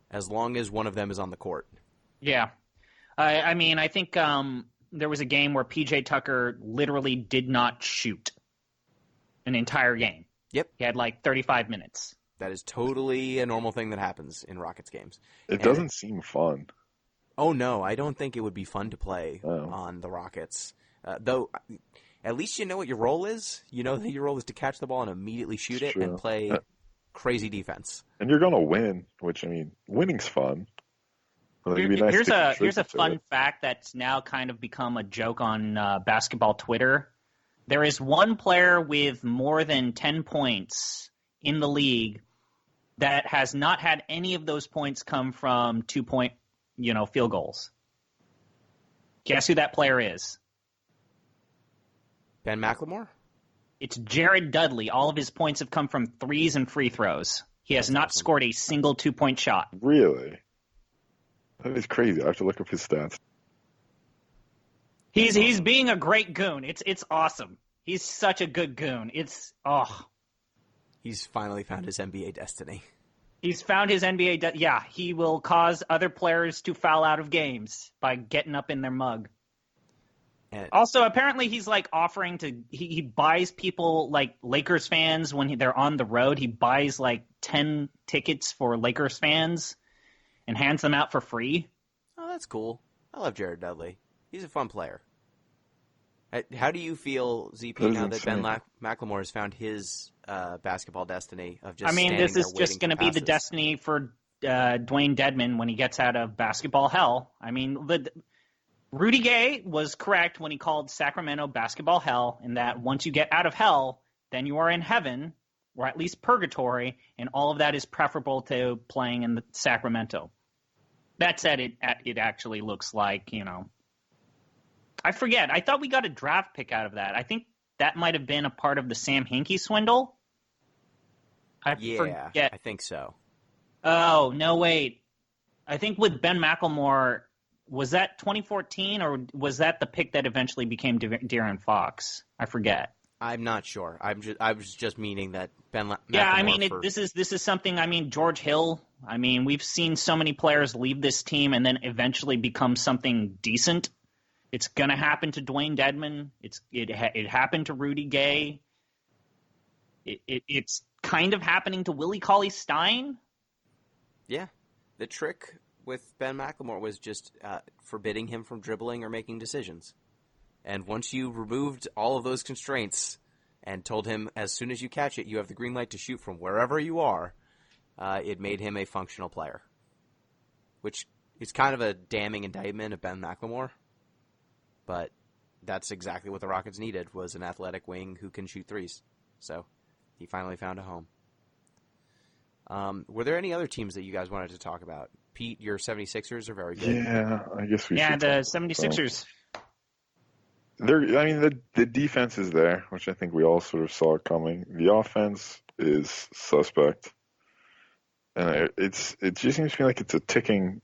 as long as one of them is on the court. Yeah. I mean, I think there was a game where P.J. Tucker literally did not shoot an entire game. Yep. He had like 35 minutes. That is totally a normal thing that happens in Rockets games. It doesn't seem fun. Oh, no, I don't think it would be fun to play on the Rockets. Though, at least you know what your role is. You know that your role is to catch the ball and immediately shoot it and play crazy defense. And you're going to win, which, I mean, winning's fun. Here's a fun fact that's now kind of become a joke on basketball Twitter. There is one player with more than 10 points in the league that has not had any of those points come from 2-point, field goals. Guess who that player is? Ben McLemore? It's Jared Dudley. All of his points have come from threes and free throws. He has not scored a single 2-point shot. Really? That is crazy. I have to look up his stats. He's being a great goon. It's awesome. He's such a good goon. He's finally found his NBA destiny. He's found his NBA. Yeah, he will cause other players to foul out of games by getting up in their mug. And also, apparently, he's like offering to. He buys people, like Lakers fans, when they're on the road. He buys like 10 tickets for Lakers fans and hands them out for free. Oh, that's cool. I love Jared Dudley. He's a fun player. How do you feel, ZP, now that Ben McLemore has found his basketball destiny of just this is just going to be the destiny for Dwayne Dedman when he gets out of basketball hell. I mean, Rudy Gay was correct when he called Sacramento basketball hell, in that once you get out of hell, then you are in heaven, or at least purgatory, and all of that is preferable to playing in Sacramento. That said, it actually looks like, I forget. I thought we got a draft pick out of that. I think that might have been a part of the Sam Hinkie swindle. I think so. Oh, no, wait. I think with Ben McLemore, Was that 2014, or was that the pick that eventually became De'Aaron Fox? I forget. I'm not sure. I was just meaning that Ben. Yeah, I McLemore mean, this is something. I mean, George Hill. I mean, we've seen so many players leave this team and then eventually become something decent. It's gonna happen to Dwayne Dedmon. It happened to Rudy Gay. It's kind of happening to Willie Cauley-Stein. Yeah, the trick with Ben McLemore was just forbidding him from dribbling or making decisions. And once you removed all of those constraints and told him as soon as you catch it, you have the green light to shoot from wherever you are, it made him a functional player. Which is kind of a damning indictment of Ben McLemore. But that's exactly what the Rockets needed, was an athletic wing who can shoot threes. So he finally found a home. Were there any other teams that you guys wanted to talk about? Pete, your 76ers are very good. Yeah, I guess we should. Yeah, the 76ers. The defense is there, which I think we all sort of saw coming. The offense is suspect, and it just seems to me like it's a ticking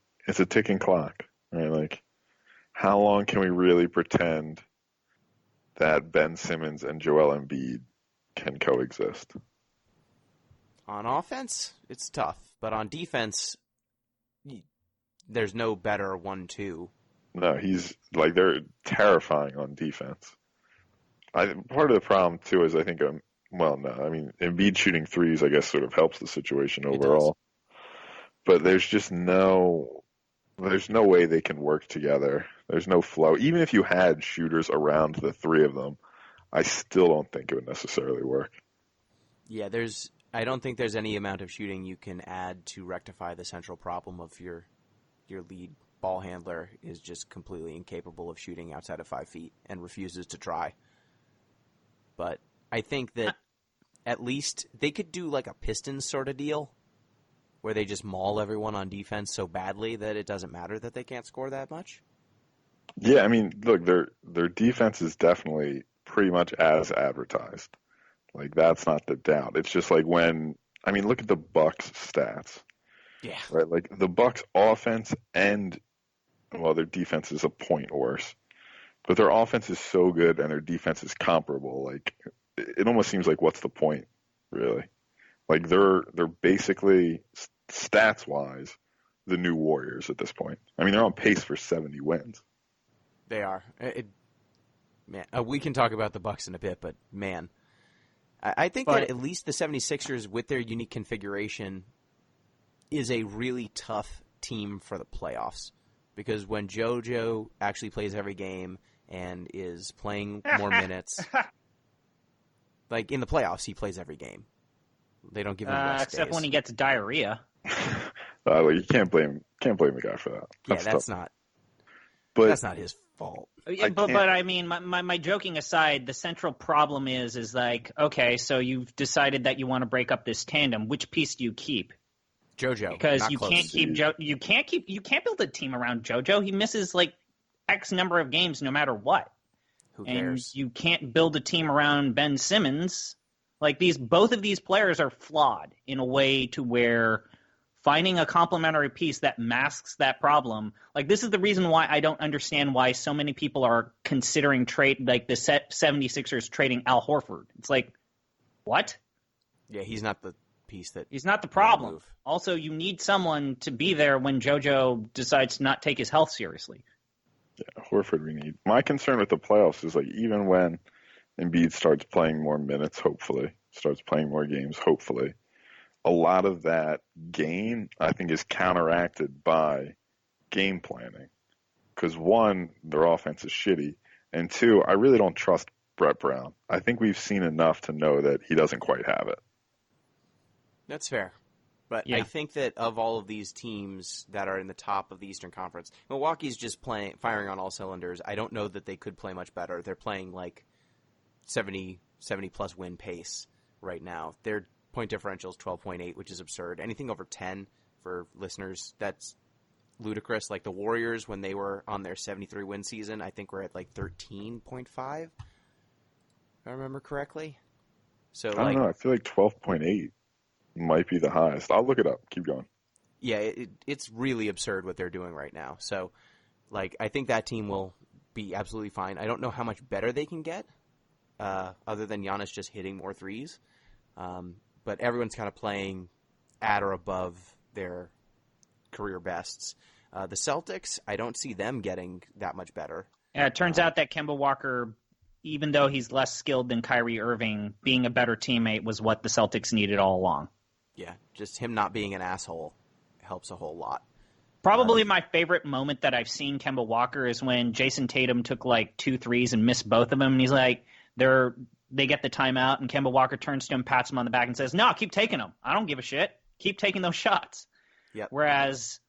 clock, right? Like, how long can we really pretend that Ben Simmons and Joel Embiid can coexist? On offense, it's tough, but on defense, there's no better 1-2. No, they're terrifying on defense. Part of the problem too is I think Embiid shooting threes, I guess, sort of helps the situation overall. But there's just no way they can work together. There's no flow. Even if you had shooters around the three of them, I still don't think it would necessarily work. Yeah, I don't think there's any amount of shooting you can add to rectify the central problem of your lead ball handler is just completely incapable of shooting outside of 5 feet and refuses to try. But I think that at least they could do like a Pistons sort of deal where they just maul everyone on defense so badly that it doesn't matter that they can't score that much. Yeah, I mean, look, their defense is definitely pretty much as advertised. Like, that's not the doubt. It's just like look at the Bucks stats. Yeah. Right, like the Bucks offense their defense is a point worse. But their offense is so good and their defense is comparable. Like, it almost seems like, what's the point, really? Like, they're basically, stats-wise, the new Warriors at this point. I mean, they're on pace for 70 wins. They are. We can talk about the Bucks in a bit, but man, I think that at least the 76ers, with their unique configuration, is a really tough team for the playoffs. Because when JoJo actually plays every game and is playing more minutes, like in the playoffs, he plays every game. They don't give him rest except days. when he gets diarrhea. You can't blame the guy for that. That's not his fault. But I mean, my joking aside, the central problem is like, okay, so you've decided that you want to break up this tandem. Which piece do you keep? JoJo, because you can't keep you can't build a team around JoJo. He misses like X number of games no matter what. Who cares? And you can't build a team around Ben Simmons. Like, both of these players are flawed in a way to where finding a complementary piece that masks that problem. Like, this is the reason why I don't understand why so many people are considering the 76ers trading Al Horford. It's like, what? Yeah, he's not the piece that... He's not the problem. Also, you need someone to be there when JoJo decides to not take his health seriously. Yeah, Horford we need. My concern with the playoffs is, like, even when Embiid starts playing more minutes, hopefully, starts playing more games, hopefully, a lot of that gain, I think, is counteracted by game planning. Because, one, their offense is shitty, and two, I really don't trust Brett Brown. I think we've seen enough to know that he doesn't quite have it. That's fair. But yeah. I think that of all of these teams that are in the top of the Eastern Conference, Milwaukee's just firing on all cylinders. I don't know that they could play much better. They're playing like 70-plus win pace right now. Their point differential is 12.8, which is absurd. Anything over 10 for listeners, that's ludicrous. Like the Warriors, when they were on their 73-win season, I think we're at like 13.5, if I remember correctly. So I don't know. I feel like 12.8. Might be the highest. I'll look it up. Keep going. Yeah, it's really absurd what they're doing right now. So Like, I think that team will be absolutely fine. I don't know how much better they can get, other than Giannis just hitting more threes. But everyone's kind of playing at or above their career bests. The Celtics, I don't see them getting that much better. Yeah, it turns out that Kemba Walker, even though he's less skilled than Kyrie Irving, being a better teammate was what the Celtics needed all along. Yeah, just him not being an asshole helps a whole lot. Probably my favorite moment that I've seen Kemba Walker is when Jason Tatum took like 2 threes and missed both of them, and he's like, they get the timeout, and Kemba Walker turns to him, pats him on the back, and says, "No, keep taking them. I don't give a shit. Keep taking those shots." Yep. Whereas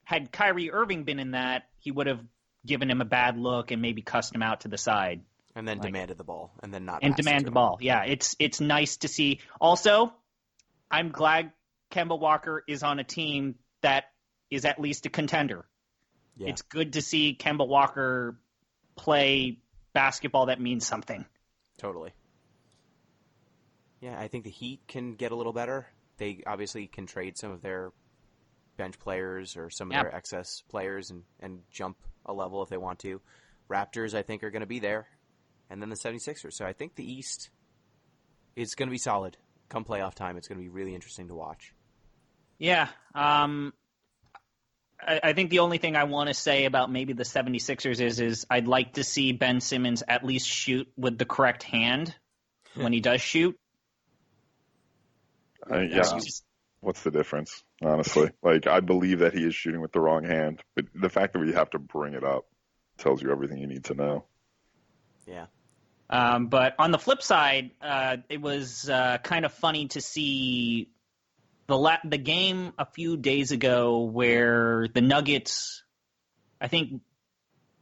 had Kyrie Irving been in that, he would have given him a bad look and maybe cussed him out to the side. And then demanded the ball, and then not. And demand the ball. Yeah, it's nice to see. Also, I'm glad Kemba Walker is on a team that is at least a contender. Yeah. It's good to see Kemba Walker play basketball that means something. Totally. Yeah, I think the Heat can get a little better. They obviously can trade some of their bench players or some of their excess players and jump a level if they want to. Raptors, I think, are going to be there. And then the 76ers. So I think the East is going to be solid. Come playoff time, it's going to be really interesting to watch. Yeah. I think the only thing I want to say about maybe the 76ers is I'd like to see Ben Simmons at least shoot with the correct hand when he does shoot. What's the difference, honestly? Like, I believe that he is shooting with the wrong hand, but the fact that we have to bring it up tells you everything you need to know. Yeah. But on the flip side, it was kind of funny to see the game a few days ago where the Nuggets, I think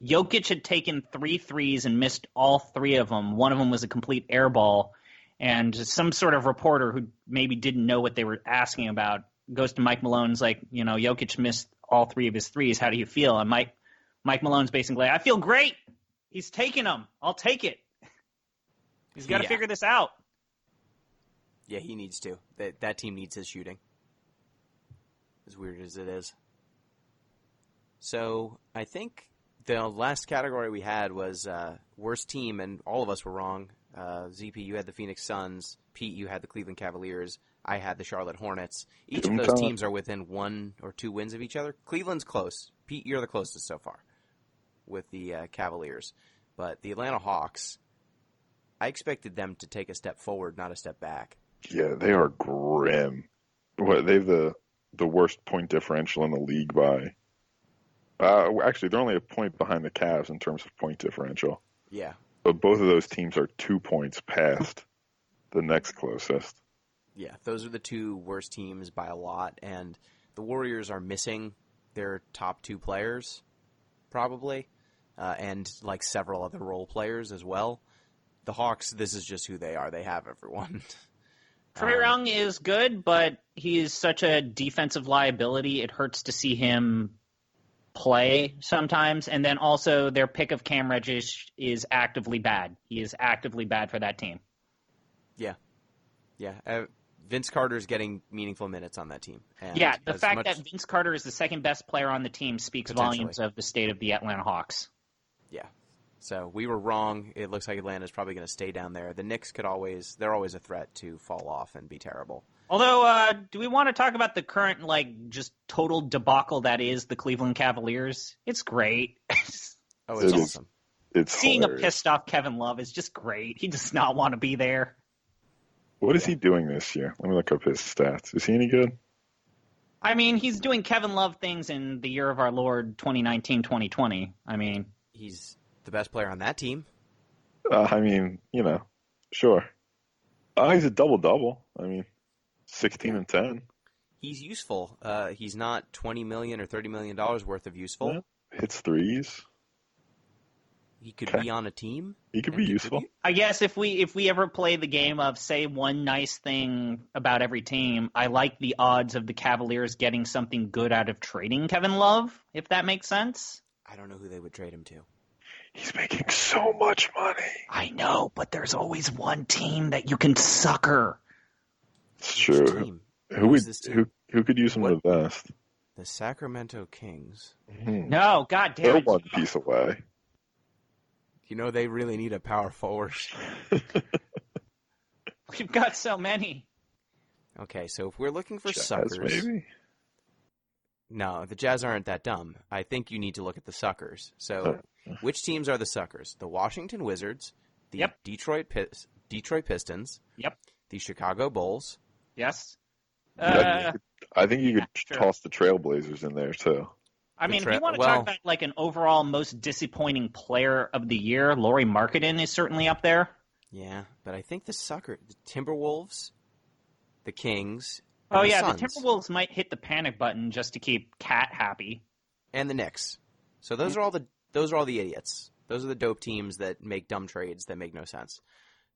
Jokic had taken 3 threes and missed all 3 of them. One of them was a complete air ball. And some sort of reporter who maybe didn't know what they were asking about goes to Mike Malone's like, Jokic missed all 3 of his threes. How do you feel? And Mike Malone's basically, I feel great. He's taking them. I'll take it. He's got to figure this out. Yeah, he needs to. That team needs his shooting. As weird as it is. So I think the last category we had was worst team, and all of us were wrong. ZP, you had the Phoenix Suns. Pete, you had the Cleveland Cavaliers. I had the Charlotte Hornets. Each of those teams are within 1 or 2 wins of each other. Cleveland's close. Pete, you're the closest so far with the Cavaliers. But the Atlanta Hawks, I expected them to take a step forward, not a step back. Yeah, they are grim. They have the worst point differential in the league by... actually, they're only a point behind the Cavs in terms of point differential. Yeah. But both of those teams are 2 points past the next closest. Yeah, those are the 2 worst teams by a lot, and the Warriors are missing their top 2 players, probably, and like several other role players as well. The Hawks, this is just who they are. They have everyone. Trae Young is good, but he is such a defensive liability. It hurts to see him play sometimes. And then also their pick of Cam Reddish is actively bad. He is actively bad for that team. Yeah. Vince Carter's getting meaningful minutes on that team. And the fact that Vince Carter is the second best player on the team speaks volumes of the state of the Atlanta Hawks. Yeah. So we were wrong. It looks like Atlanta's probably going to stay down there. The Knicks they're always a threat to fall off and be terrible. Although, do we want to talk about the current, just total debacle that is the Cleveland Cavaliers? It's great. It's awesome. It's seeing hilarious. a pissed off Kevin Love is just great. He does not want to be there. What is he doing this year? Let me look up his stats. Is he any good? I mean, he's doing Kevin Love things in the year of our Lord 2019-2020. I mean, he's the best player on that team. Sure. He's a double-double. 16 and 10. He's useful. He's not $20 million or $30 million worth of useful. Yeah. Hits threes. He could be on a team. He could be useful. I guess if we ever play the game of say one nice thing about every team, I like the odds of the Cavaliers getting something good out of trading Kevin Love, if that makes sense. I don't know who they would trade him to. He's making so much money. I know, but there's always one team that you can sucker. It's true. Who could use him the best? The Sacramento Kings. No, god damn They're it. one piece away. You know, they really need a power forward. We've got so many. Okay, so if we're looking for Jazz, suckers... maybe? No, the Jazz aren't that dumb. I think you need to look at the suckers. So, which teams are the suckers? The Washington Wizards, the Yep. Detroit Pistons, Yep. the Chicago Bulls. Yes. I think you could sure. toss the Trailblazers in there, too. I mean, if you want to talk about like an overall most disappointing player of the year, Lauri Markkanen is certainly up there. Yeah, but I think the Timberwolves, the Kings, Oh the yeah, Suns, the Timberwolves might hit the panic button just to keep Cat happy. and the Knicks. So those are all the idiots. Those are the dope teams that make dumb trades that make no sense.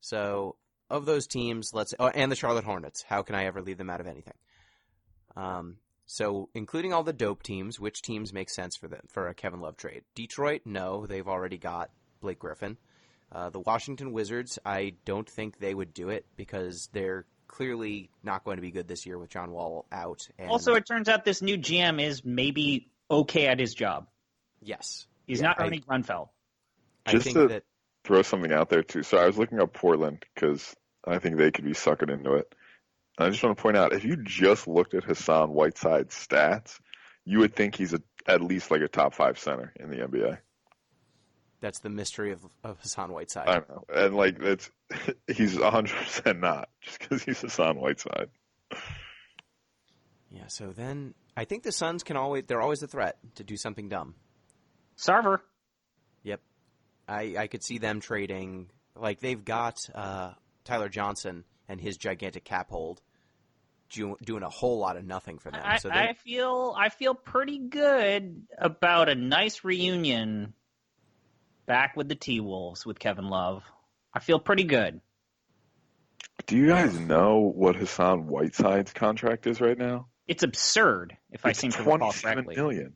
So of those teams, and the Charlotte Hornets. How can I ever leave them out of anything? So including all the dope teams, which teams make sense for a Kevin Love trade? Detroit, no, they've already got Blake Griffin. The Washington Wizards, I don't think they would do it because they're clearly not going to be good this year with John Wall out. And Also, it turns out this new GM is maybe okay at his job. yes. He's not Ernie Grunfeld. I Just think to that throw something out there, too. So I was looking up Portland because I think they could be suckered into it. And I just want to point out, if you just looked at Hassan Whiteside's stats, you would think he's at least like a top 5 center in the NBA. that's the mystery of Hassan Whiteside. I know. And like he's 100% not just because he's Hassan Whiteside. Yeah, so then I think the Suns they're always a threat to do something dumb. Sarver. Yep. I could see them trading, like they've got Tyler Johnson and his gigantic cap hold doing a whole lot of nothing for them. I feel pretty good about a nice reunion back with the T-Wolves with Kevin Love. I feel pretty good. Do you guys know what Hassan Whiteside's contract is right now? It's absurd, if I seem to recall correctly. $27 million.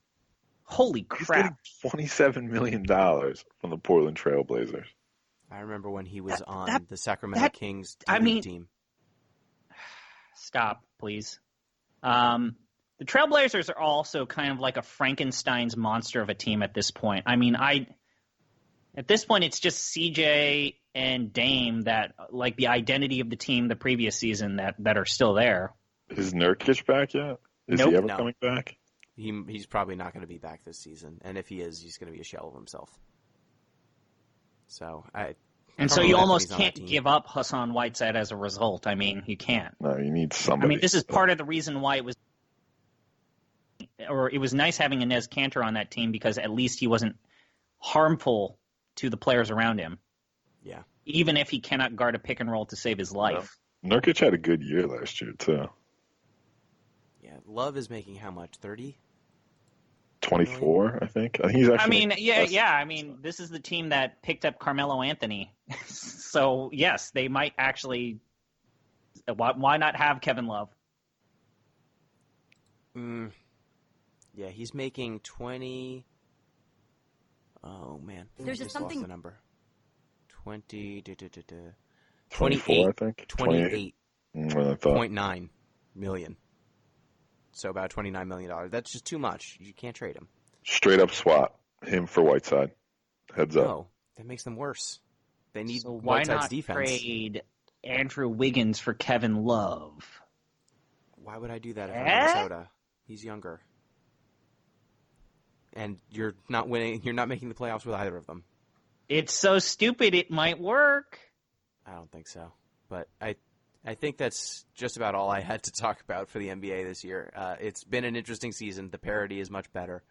Holy crap. He's getting $27 million from the Portland Trailblazers. I remember when he was on the Sacramento Kings team. Stop, please. The Trailblazers are also kind of like a Frankenstein's monster of a team at this point. I mean, at this point, it's just CJ and Dame that, like, the identity of the team the previous season that are still there. Is Nurkic back yet? Is Nope. he ever No. coming back? He's probably not going to be back this season, and if he is, he's going to be a shell of himself. So so you almost can't give up Hassan Whiteside as a result. I mean, you can't. No, you need somebody. I mean, this is part of the reason why it was nice having Inez Kanter on that team because at least he wasn't harmful to the players around him. Yeah. Even if he cannot guard a pick and roll to save his life. No. Nurkic had a good year last year, too. Yeah, Love is making how much? 30? 24, I think. He's actually. I mean, this is the team that picked up Carmelo Anthony. So, yes, they might actually. Why not have Kevin Love? Yeah, he's making 20. Oh, man. There's just something. lost the number. 24, I think. 28.9 million. So about $29 million. That's just too much. You can't trade him. Straight up swap him for Whiteside. Heads up. No, that makes them worse. They need So why Whiteside's not defense. trade Andrew Wiggins for Kevin Love? Why would I do that if I'm Minnesota? He's younger. And you're not winning. You're not making the playoffs with either of them. It's so stupid it might work. I don't think so. But I think that's just about all I had to talk about for the NBA this year. It's been an interesting season. The parity is much better.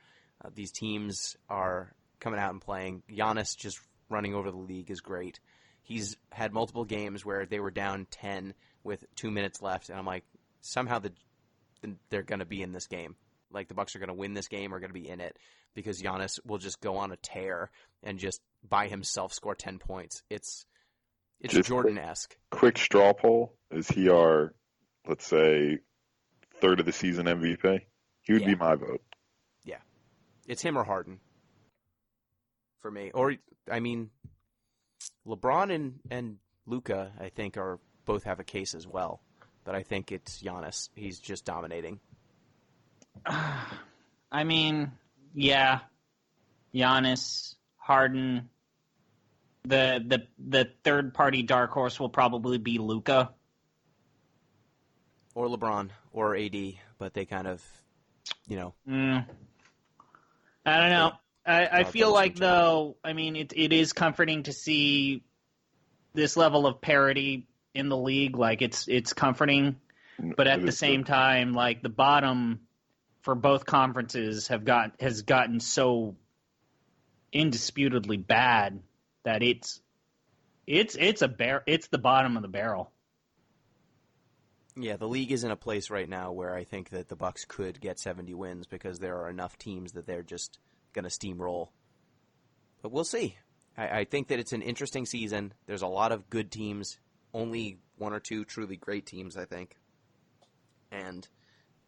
These teams are coming out and playing. Giannis just running over the league is great. He's had multiple games where they were down 10 with 2 minutes left, and I'm like, somehow they're going to be in this game. Like the Bucks are going to win this game or going to be in it because Giannis will just go on a tear and just by himself score 10 points. It's Jordan-esque. Quick straw poll. Is he our, let's say, third of the season MVP? He would be my vote. Yeah. It's him or Harden for me. Or, I mean, LeBron and Luka, I think, both have a case as well. But I think it's Giannis. He's just dominating. I mean, yeah, Giannis, Harden. The third party dark horse will probably be Luka. Or LeBron, or AD, but they kind of, you know. I don't know. I feel like, though, I mean, it is comforting to see this level of parity in the league. Like, it's comforting, but at the same time, like, the bottom for both conferences has gotten so indisputably bad that it's the bottom of the barrel. Yeah, the league is in a place right now where I think that the Bucks could get 70 wins because there are enough teams that they're just going to steamroll. But we'll see. I think that it's an interesting season. There's a lot of good teams, only one or two truly great teams, I think. And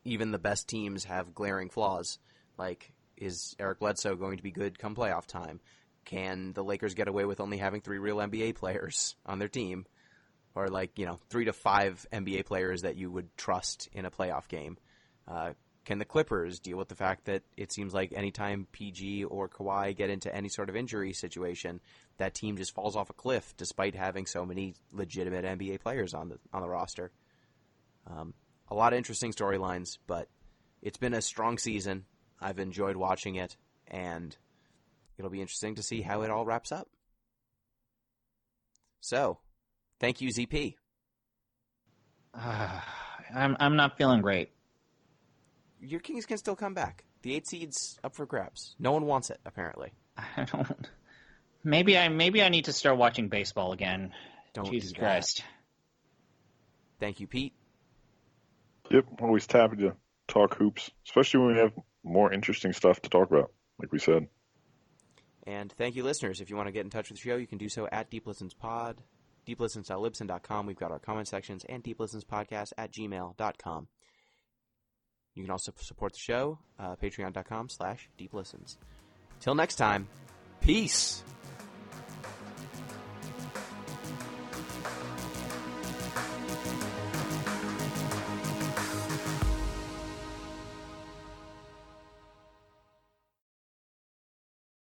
even the best teams have glaring flaws. Like, is Eric Bledsoe going to be good come playoff time? Can the Lakers get away with only having 3 real NBA players on their team? Or 3 to 5 NBA players that you would trust in a playoff game? Can the Clippers deal with the fact that it seems like anytime PG or Kawhi get into any sort of injury situation, that team just falls off a cliff despite having so many legitimate NBA players on the roster? A lot of interesting storylines, but it's been a strong season. I've enjoyed watching it, and it'll be interesting to see how it all wraps up. So, thank you, ZP. I'm not feeling great. Your Kings can still come back. The 8 seed's up for grabs. No one wants it, apparently. I don't. Maybe I need to start watching baseball again. Jesus Christ. Thank you, Pete. Yep, always happy to talk hoops, especially when we have more interesting stuff to talk about, like we said. And thank you, listeners. If you want to get in touch with the show, you can do so at DeepListensPod, deeplistens.libsyn.com. We've got our comment sections, and deeplistenspodcast@gmail.com. You can also support the show, patreon.com/deeplistens. Till next time, peace!